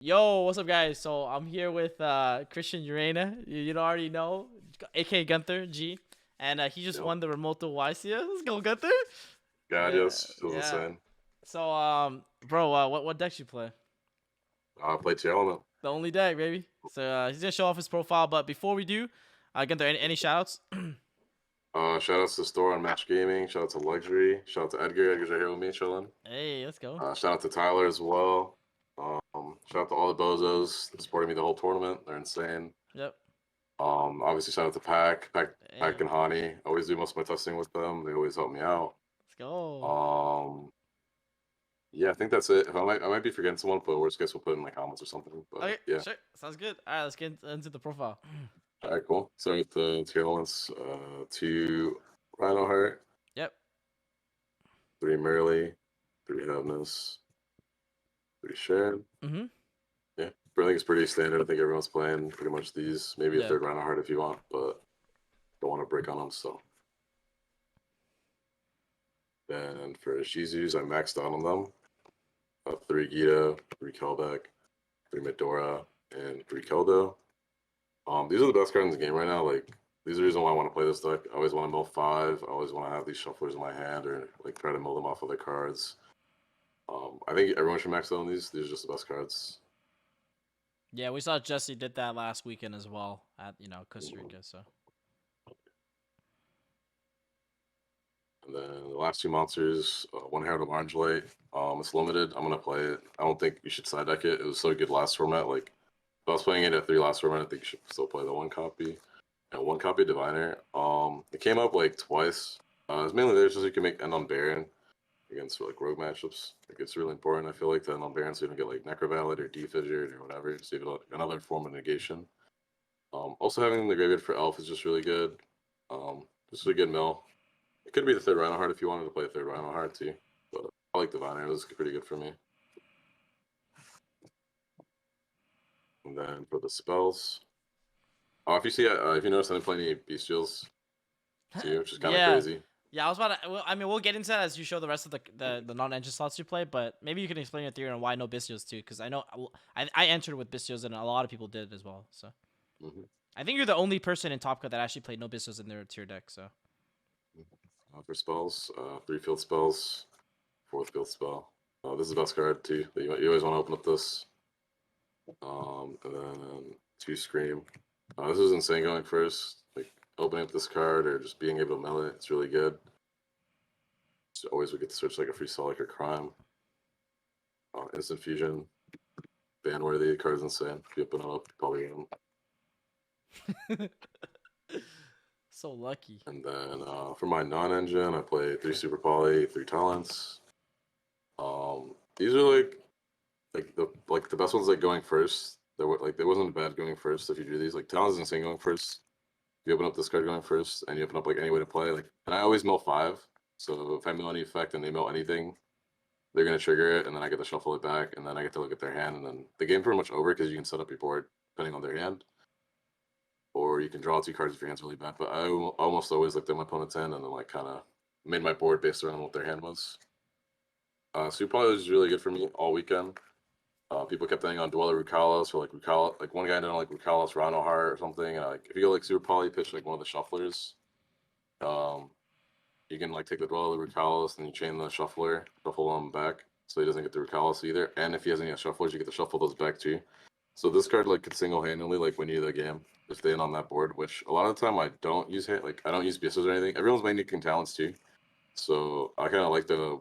Yo, what's up, guys? So I'm here with Cristian Urena. You don't already know, aka Gunther G, and he just Yep. won the remote YCS. Let's go, Gunther. God, Yeah, yes, feels yeah. insane. So bro, what decks you play? I play Tearlaments. The only deck, baby. So he's gonna show off his profile, but before we do, Gunther, any shoutouts? Shout out to the store on Match Gaming. Shout out to Luxury. Shout out to Edgar. Edgar's right here with me, chilling. Hey, let's go. Shout out to Tyler as well. Shout out to all the bozos that supported me the whole tournament. They're insane. Yep. Obviously shout out to Pack Hey, and Hani. I always do most of my testing with them. They always help me out. let's go. Um, yeah, I think that's it. I might be forgetting someone, but worst case we'll put in my comments or something. But Okay, yeah. sure. Sounds good. All right, let's get into the profile. All right, cool. So with the Tearlaments, 2 Rhino Heart. Yep. 3 Merrily, 3 Heaviness, 3 Shared. Mm-hmm. Yeah, I think it's pretty standard. I think everyone's playing pretty much these. Maybe a Yeah. third Rhino Heart if you want, but don't want to break on them. So then for Shizus, I maxed out on them. 3 Gita, 3 Kelbeck, 3 Medora, and 3 Keldo. These are the best cards in the game right now. Like, these are the reason why I want to play this deck. I always want to mill 5. I always want to have these shufflers in my hand or like try to mill them off other cards. I think everyone should max out on these. These are just the best cards. Yeah, we saw Jesse did that last weekend as well at Costa Rica. So And then the last 2 monsters, 1 Herald of Orange Light. It's limited. I'm gonna play it. I don't think you should side deck it. It was so good last format. Like if I was playing it at 3 last format, I think you should still play the 1 copy. And 1 copy Diviner. It came up like twice. It's mainly there just so you can make end on Baron against like rogue matchups. Like it's really important. I feel like to end on Baron so you don't get like Necrovalid or Defigured or whatever. So you have another form of negation. Also having the graveyard for Elf is just really good. Just a good mill. It could be the third Rhino Heart if you wanted to play the third Rhino Heart too. But I like Diviner. It was pretty good for me. And then for the spells. If you see, if you notice, I didn't play any Bestials too, which is kind of yeah, crazy. yeah. I was about to. Well, I mean, we'll get into that as you show the rest of the non-engine slots you play. But maybe you can explain your theory on why no Bistios too, because I know I entered with Bistios and a lot of people did as well. So I think you're the only person in Top Cut that actually played no Bistios in their tier deck. So For spells, 3 field spells, 4th field spell. This is the best card too. You always want to open up this. And then 2 Scream. This is insane going first. Like opening up this card or just being able to mill it. It's really good. So always we get to switch like a free Solic or Crime. Instant Fusion. Ban-worthy. Card's insane. If you open it up, you probably get them. so lucky. And then for my non-engine, I play 3 Super Poly, 3 Talents. These are like the best ones like going first. There wasn't bad going first if you do these. Like Talents is insane going first. You open up this card going first, and you open up like any way to play. Like, and I always mill 5. So if I mill any effect and they mill anything, they're gonna trigger it, and then I get to shuffle it back, and then I get to look at their hand, and then the game pretty much over because you can set up your board depending on their hand, or you can draw 2 cards if your hand's really bad. But I almost always looked at my opponent's hand and then like kind of made my board based around what their hand was. Super Poly was really good for me all weekend. People kept saying on Duel or Rukalos, or like Rukalos, like one guy didn't like Rukalos Rhino Heart or something. And like if you go like Super Poly, pitch like one of the shufflers, you can like take the Duel or Rukalos and you chain the shuffler, shuffle them back, so he doesn't get the Rukalos either. And if he has any shufflers, you get to shuffle those back too. So this card like could single handedly like win you the game if stay in on that board. Which a lot of the time I don't use I don't use BSs or anything. Everyone's mainly talents too, so I kind of like the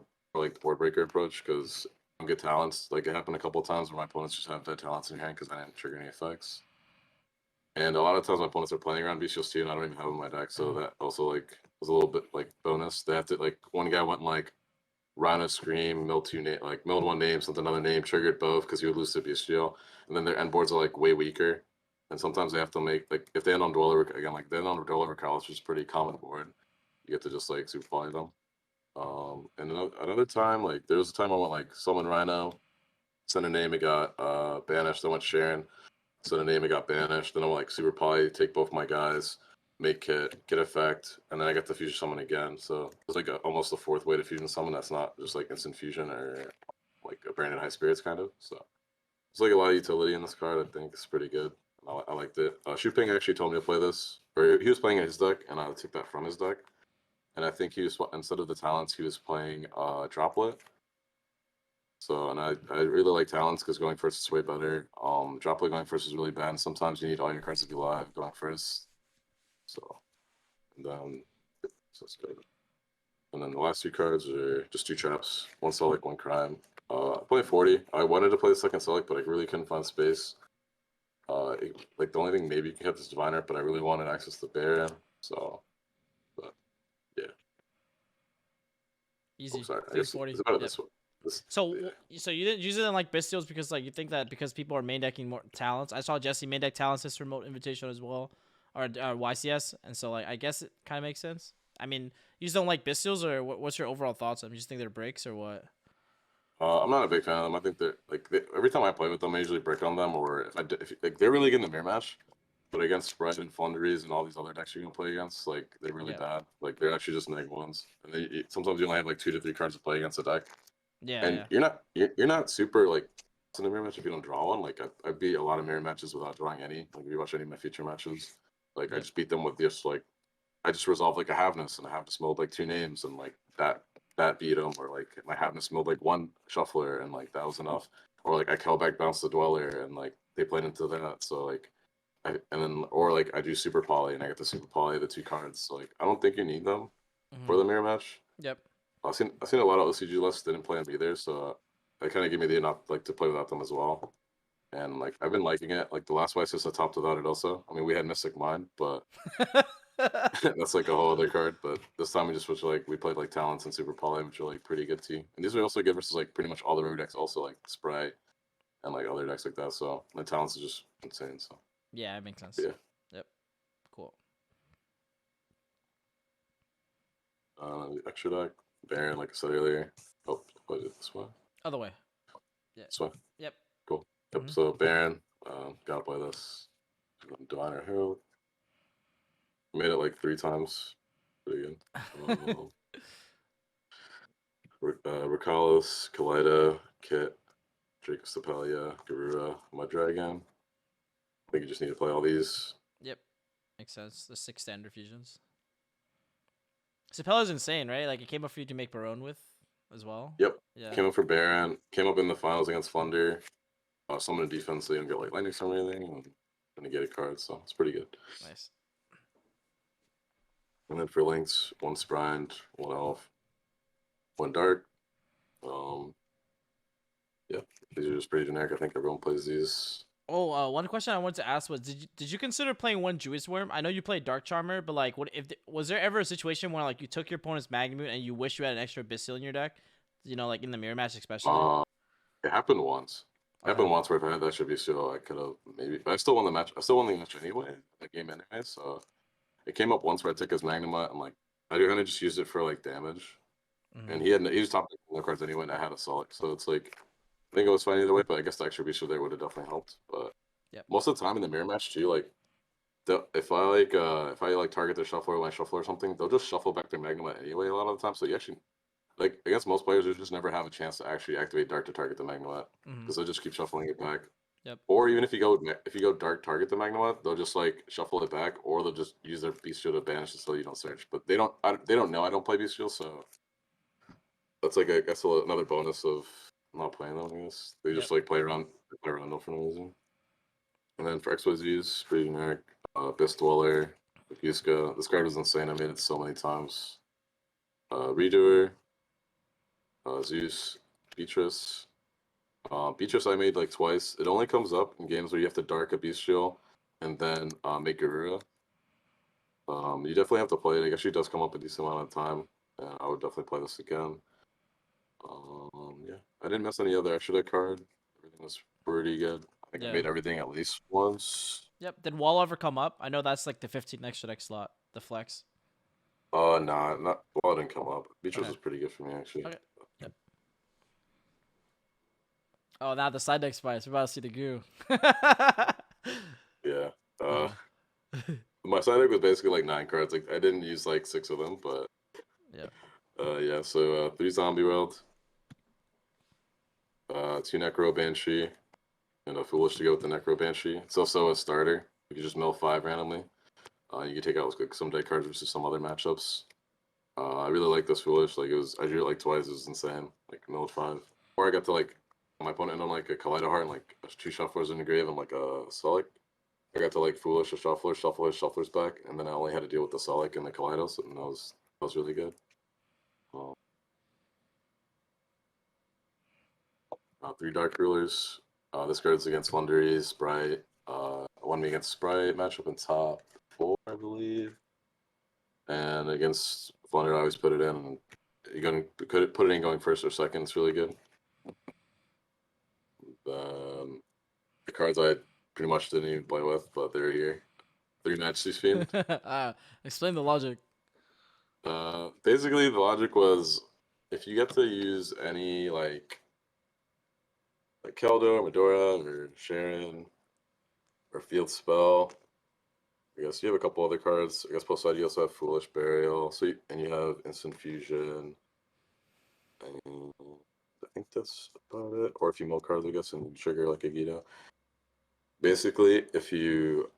board breaker approach because good talents. Like it happened a couple of times where my opponents just have dead talents in hand because I didn't trigger any effects. And a lot of times my opponents are playing around Bestials too, and I don't even have them in my deck, so that also like was a little bit like bonus. They have to like one guy went like Rhino Scream, milled 2 name, like milled 1 name, something another name, triggered both because he would lose to Bestial, and then their end boards are like way weaker. And sometimes they have to make like if they end on Dweller again, like they end on Dweller College, which is pretty common board. You get to just like super poly them. And another time, like there was a time I went like summon Rhino, sent a name, it got banished. I went Sharon, sent a name, it got banished. Then I went like Super Poly, take both my guys, make kit, get effect, and then I got the fusion summon again. So it's like almost a 4th way to fusion summon that's not just like instant fusion or like a Branded High Spirits kind of. So There's like a lot of utility in this card. I think it's pretty good. I liked it. Shooping actually told me to play this, or he was playing in his deck, and I took that from his deck. And I think he was, instead of the talents, he was playing Droplet. So, and I really like talents because going first is way better. Droplet going first is really bad. And sometimes you need all your cards to be live going first. So, and then so that's good. And then the last two cards are just two traps, one Selic, one Crime. I play 40. I wanted to play the second Selic, but I really couldn't find space. Like the only thing maybe you can get this Diviner, but I really wanted access to Baron. So, but yeah. Easy. Oh, sorry. I Play guess 40. it's about Yep. this one. So Yeah. so you didn't use it in like Bystials because like you think that because people are main decking more talents. I saw Jesse main deck talents this remote invitation as well, or YCS, and so like I guess it kind of makes sense. I mean, you just don't like Bystials, or what's your overall thoughts on them? You just think they're breaks or what? I'm not a big fan of them. I think they're like every time I play with them, I usually break on them, or if like they're really good in the mirror match, but against Spread and Flunderies and all these other decks you're gonna play against, like they're really Yeah. bad. Like they're actually just neg ones, and sometimes you only have like 2 to 3 cards to play against a deck, Yeah, and yeah. you're not super like in the mirror match if you don't draw one. Like I beat a lot of mirror matches without drawing any. Like if you watch any of my future matches, like I Yep. just beat them with just like I just resolved like a Havness, and a Havness milled like 2 names, and like that beat him, or like my Havness milled like 1 shuffler, and like that was enough. Or like I Kelback bounced the Dweller, and like they played into that. So like and then or like I do Super Poly, and I get the Super Poly the 2 cards. So like I don't think you need them Mm-hmm. for the mirror match. Yep. I've seen a lot of OCG lists didn't play them either, so that kind of gave me the enough like to play without them as well. And like I've been liking it. Like the last Vice is a top without it also. I mean we had Mystic Mind, but that's like a whole other card. But this time we just switched we played like Talents and Super Poly, which are like pretty good too. And these are also good versus like pretty much all the rogue decks, also like Spray and like other decks like that. So the Talents is just insane. So Yeah, it makes sense. yeah. Yep. Cool. The extra deck, Baron, like I said earlier. Oh, was it this one? Other way. Yeah. This one. Yep. Cool. Yep. Mhm. So Baron, gotta play this. Diviner Herald. Made it like 3 times. Pretty good. Rikalos, Kaleido, Kit, Draco Stapelia, Garura, Mudragon. I think you just need to play all these. Yep. Makes sense. The 6 standard fusions. Sapella's insane, right? Like it came up for you to make Baron with as well. Yep. Yeah. Came up for Baron. Came up in the finals against Flunder. Summon a defense so you don't get like lightning storm or anything, and you get a card, so it's pretty good. Nice. And then for links, 1 Sprind, 1 Elf, 1 Dark. Yeah, these are just pretty generic. I think everyone plays these. Oh, one question I wanted to ask was, did you consider playing 1 Jewish Worm? I know you played Dark Charmer, but like, what if was there ever a situation where like you took your opponent's Magnitude and you wish you had an extra Bystial in your deck? You know, like in the mirror match especially. It happened once. It Okay. happened once where if I had that should be so I could have maybe, but I still won the match. I still won the match anyway, the game anyway. So it came up once where I took his Magnuma and like I kind of just used it for like damage, Mm-hmm. and he was top no cards anyway, and I had a Solid, so it's like I think it was fine either way. But I guess the extra beast there would have definitely helped. But Yep. most of the time in the mirror match too, like if I like target their shuffler or my shuffler or something, they'll just shuffle back their Magnuma anyway a lot of the time. So you actually like against most players, you just never have a chance to actually activate Dark to target the Magnemite because they'll just keep shuffling it back. Yep. Or even if you go Dark target the Magnemite, they'll just like shuffle it back, or they'll just use their Bestial to banish it so you don't search. But they don't know I don't play Bestial, so that's like I guess another bonus of not playing them. I guess they just like play around them for no reason. And then for XYZs, pretty generic. Best Dweller, Yuska. This card was insane. I made it so many times. Redoer. Zeus, Beatrice. Beatrice I made like twice. It only comes up in games where you have to dark a Bestial and then make Garura. You definitely have to play it. I guess she does come up a decent amount of time. I would definitely play this again. Yeah, I didn't miss any other extra deck card. Everything was pretty good. I think I made everything at least once. Yep. Did Wall ever come up? I know that's like the 15 extra deck slot, the flex. Nah, not Wall didn't come up. Beatrice was pretty good for me actually. Okay. Yep. Oh, now the side deck spice. We're about to see the goo. Yeah. My side deck was basically like 9 cards. Like I didn't use like 6 of them, but yeah. So 3 Zombie World, 2 Necro Banshee, Foolish to go with the Necro Banshee. It's also a starter. You can just mill 5 randomly. You can take out like some deck cards versus some other matchups. I really like this Foolish. Like I drew it like twice. It was insane. Like milled 5. Or I got to like my opponent end on like a Kaleido Heart and like 2 Shufflers in the grave and like a Sulic. I got to like Foolish a Shuffler, shuffle his Shufflers back, and then I only had to deal with the Sulic and the Kaleidos, and that was really good. 3 Dark Rulers. This card's against Flunderies, Sprite. Won me against Sprite, matchup in top 4, I believe. And against Flunder, I always put it in. You could put it in going first or second. It's really good. The cards I pretty much didn't even play with, but they're here. 3 Majesty's Fiend. Explain the logic. Basically, the logic was if you get to use any like Keldo or Medora or Sharon or Field Spell. I guess you have a couple other cards. I guess plus side you also have Foolish Burial. And you have Instant Fusion. And I think that's about it. Or if you mill cards, I guess, and trigger like a Yugioh. Basically, if you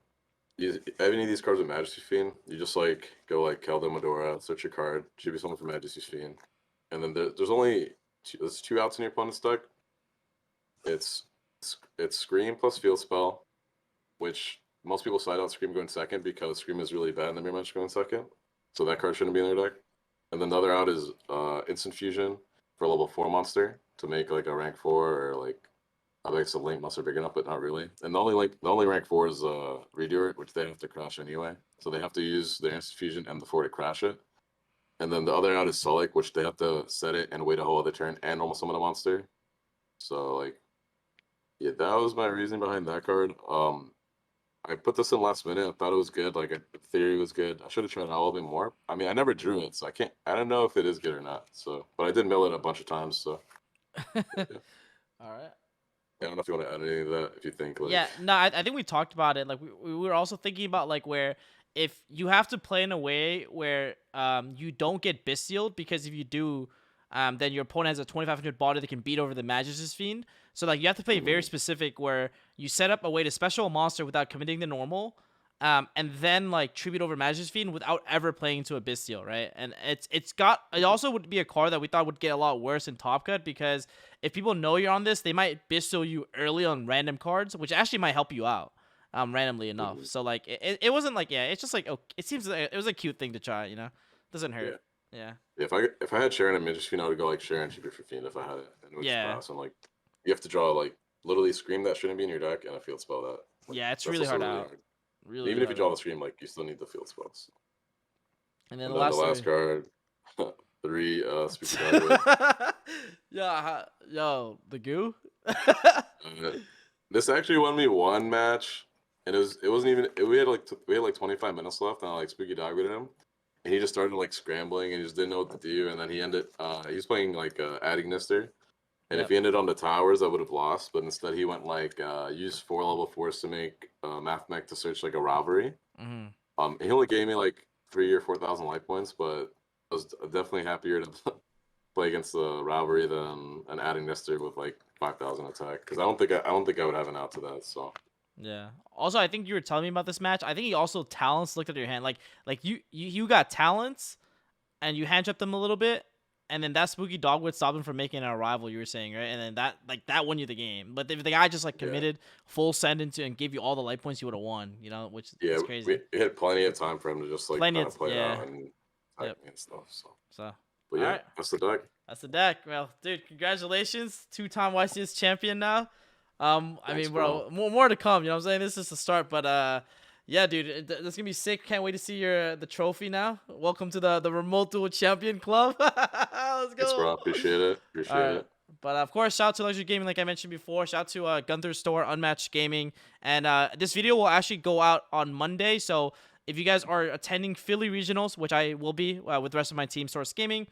use any of these cards with Majesty's Fiend, you just like go like Keldo Medora, search your card, should be something from Majesty's Fiend. And then there's only there's 2 outs in your opponent's deck. It's Scream plus Field Spell, which most people side out Scream going second because Scream is really bad and the mirror match going second. So that card shouldn't be in their deck. And then the other out is Instant Fusion for a level 4 monster to make like a rank 4 or like I guess a link monster big enough, but not really. And the only rank 4 is Redoer, which they have to crash anyway. So they have to use their Instant Fusion and the 4 to crash it. And then the other out is Sulic, which they have to set it and wait a whole other turn and almost summon a monster. So like yeah, that was my reason behind that card. I put this in last minute. I thought it was good. Like, the theory was good. I should have tried it out a little bit more. I mean, I never drew it, so I don't know if it is good or not. So, but I did mill it a bunch of times. So, yeah. All right. I don't know if you want to add anything to that. If you think, like, yeah, no, I think we talked about it. Like, we were also thinking about like where if you have to play in a way where you don't get Bestialed, because if you do, then your opponent has a 2500 body that can beat over the Majesty's Fiend. So like you have to play very specific where you set up a way to special a monster without committing the normal, and then like tribute over Majesty's Fiend without ever playing into a Bestial, right? And it also would be a card that we thought would get a lot worse in Top Cut, because if people know you're on this, they might Bestial you early on random cards, which actually might help you out, randomly enough. So like it wasn't like, yeah, it's just like, okay, it seems like it was a cute thing to try, you know? Doesn't hurt. Yeah. If I had Sharon and Majesty's Fiend, I would go like Sharon tribute for Fiend if I had it. And Yeah. And like you have to draw like literally Scream that shouldn't be in your deck and a Field Spell that. Like, yeah, it's really hard out. Really, even if you draw the Scream, like you still need the Field Spells. And then, the last card, 3 Spooky Dogwood. Yeah, yo, the goo. This actually won me 1 match, and it wasn't even. We had like 25 minutes left, and I like Spooky Dogwood him, and he just started like scrambling and he just didn't know what to do, and then he ended. He was playing like Adding Nister. And if he ended on the towers, I would have lost. But instead, he went like use 4 level 4s to make Math Mech to search like a Rivalry. He only gave me like 3,000 or 4,000 life points, but I was definitely happier to play against the Rivalry than an Adding Nister with like 5,000 attack. Because I don't think I would have an out to that. So yeah. Also, I think you were telling me about this match. I think he also talents looked at your hand like you got talents, and you hand trapped them a little bit. And then that Spooky Dogwood stopped him from making a rival, you were saying, right? And then that won you the game. But if the guy just like committed full send into and gave you all the life points, you would have won, you know, which is crazy. We had plenty of time for him to just like kind of play it out and stuff. So. But yeah, that's the deck. That's the deck. Well, dude, congratulations. 2-time YCS champion now. Thanks, I mean, bro, more to come, you know what I'm saying? This is the start, but yeah, dude, that's gonna be sick. Can't wait to see the trophy now. Welcome to the remote duel champion club. Let's go. Thanks, bro. Appreciate it. It. But of course, shout out to Luxury Gaming, like I mentioned before. Shout out to Gunther's store, Unmatched Gaming, and this video will actually go out on Monday. So if you guys are attending Philly regionals, which I will be with the rest of my team, Source Gaming,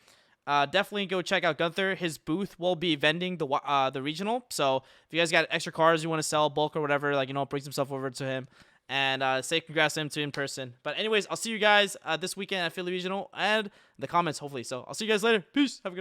definitely go check out Gunther. His booth will be vending the regional. So if you guys got extra cars you want to sell, bulk or whatever, like, you know, bring some stuff over to him. And say congrats to him too in person. But anyways, I'll see you guys this weekend at Philly Regional and the comments, hopefully. So I'll see you guys later. Peace. Have a good night.